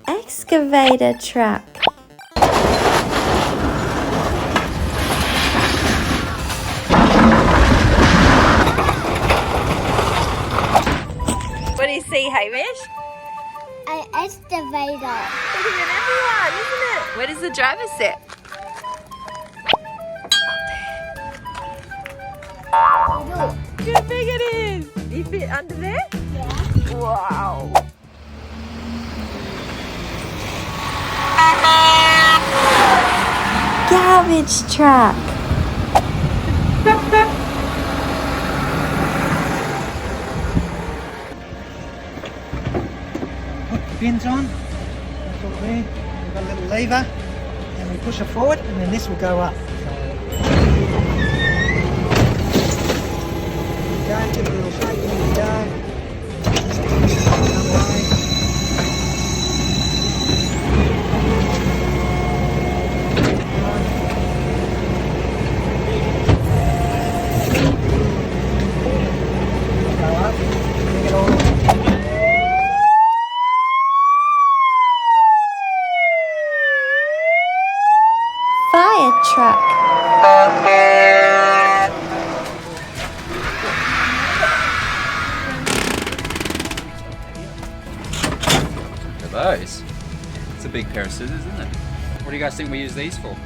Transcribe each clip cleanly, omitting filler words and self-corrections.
Excavator truck. What do you see, Hamish? An excavator. Bigger than everyone, isn't it? Where does the driver sit? Look how big it is. Do you fit under there? Yeah. Wow. Garbage truck. Put the bins on, that's all there. We've got a little lever and we push it forward and then this will go up. Go, give it a little shake, there you go. Fire truck. Look at those. It's a big pair of scissors, isn't it? What do you guys think we use these for?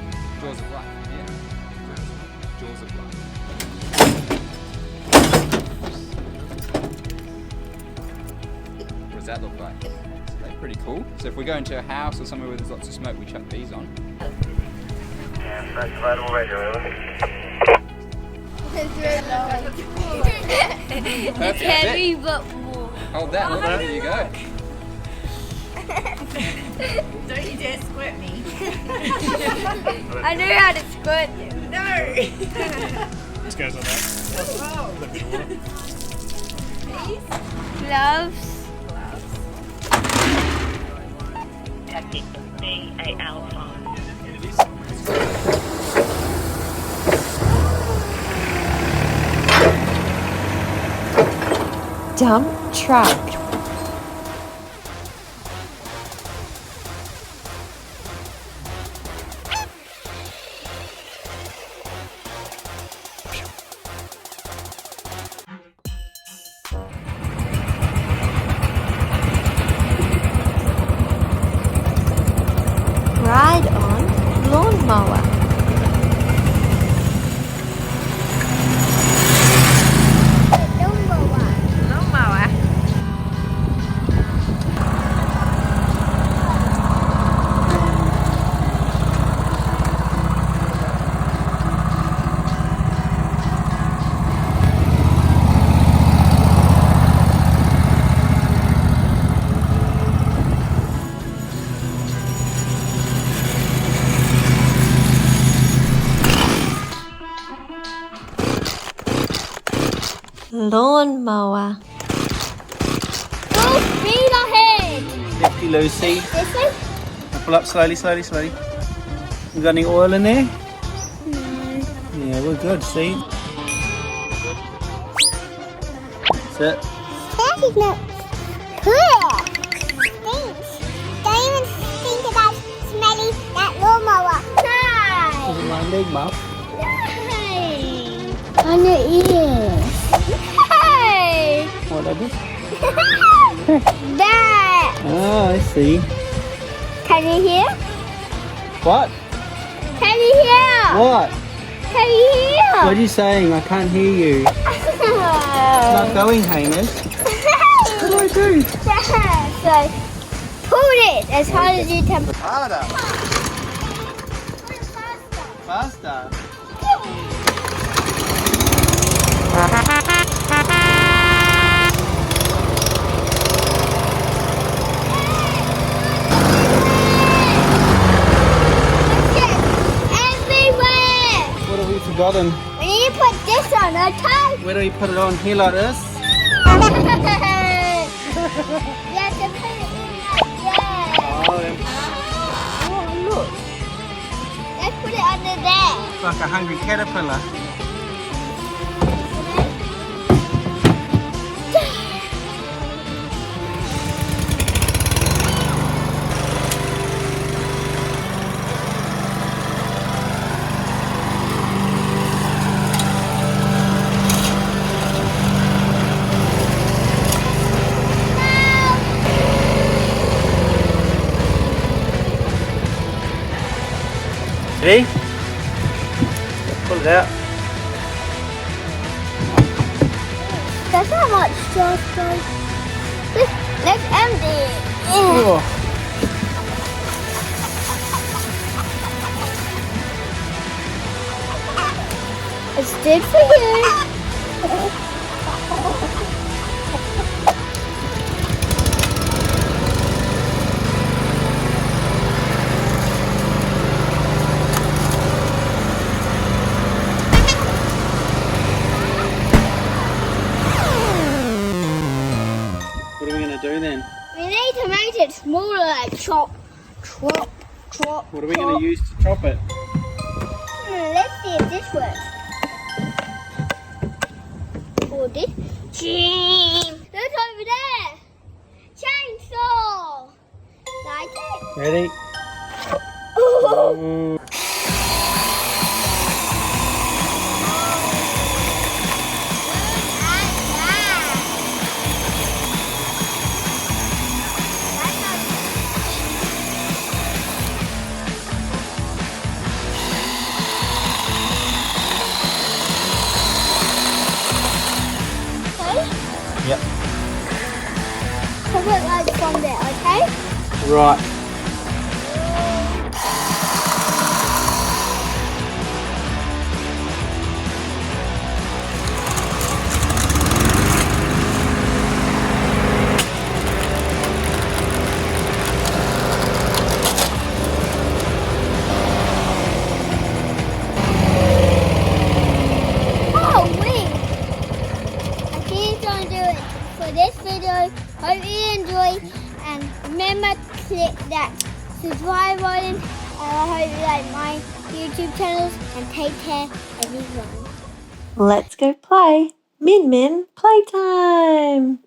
Jaws of life. Yeah. Jaws of life. What does that look like? So they're pretty cool. So if we go into a house or somewhere where there's lots of smoke, we chuck these on. Activator radio. It's heavy but warm. Hold that, look, there you go. Don't you dare squirt me. I know how to squirt you. No. This goes on that. Oh. A bit of water. Please. Gloves. Tactic A Alpha. Dump truck. Ride on lawnmower. Lawnmower. Lawnmower. Full speed ahead. Lefty Lucy. This way? Pull up slowly, slowly, slowly. You got any oil in there? No. Yeah, we're good, see? That's it. That's not clear. Stinks. Don't even think about smelling that lawnmower. No. Is it my leg, Mum? No. On your ears. Hey. What are this? That. Oh, I see. Can you hear? What? Can you hear? What? Can you hear? What are you saying? I can't hear you. It's not going, Hamish. What do I do? So, pull it as hard as you can. Harder. Faster. Everywhere. What have we forgotten? We need to put this on, okay? Where do we put it on? Here like this? You have to put it in like that. Oh, look. Let's put it under there. Like a hungry caterpillar. Ready? Pull it out. That's not much stuff, guys. Let's empty it. Oh. It's good for you. What are we going to do then? We need to make it smaller, like chop, chop, chop. What are we going to use to chop it? Let's see if this works. Or this. Look over there. Chainsaw. Like it? Ready? Yep. Put it like from there, okay? Right. Oh, wait. I think it's going to do it for this video. Hope you enjoy. And remember to click that subscribe button. And I hope you like my YouTube channels. And take care, everyone. Let's go play. Min Min Playtime.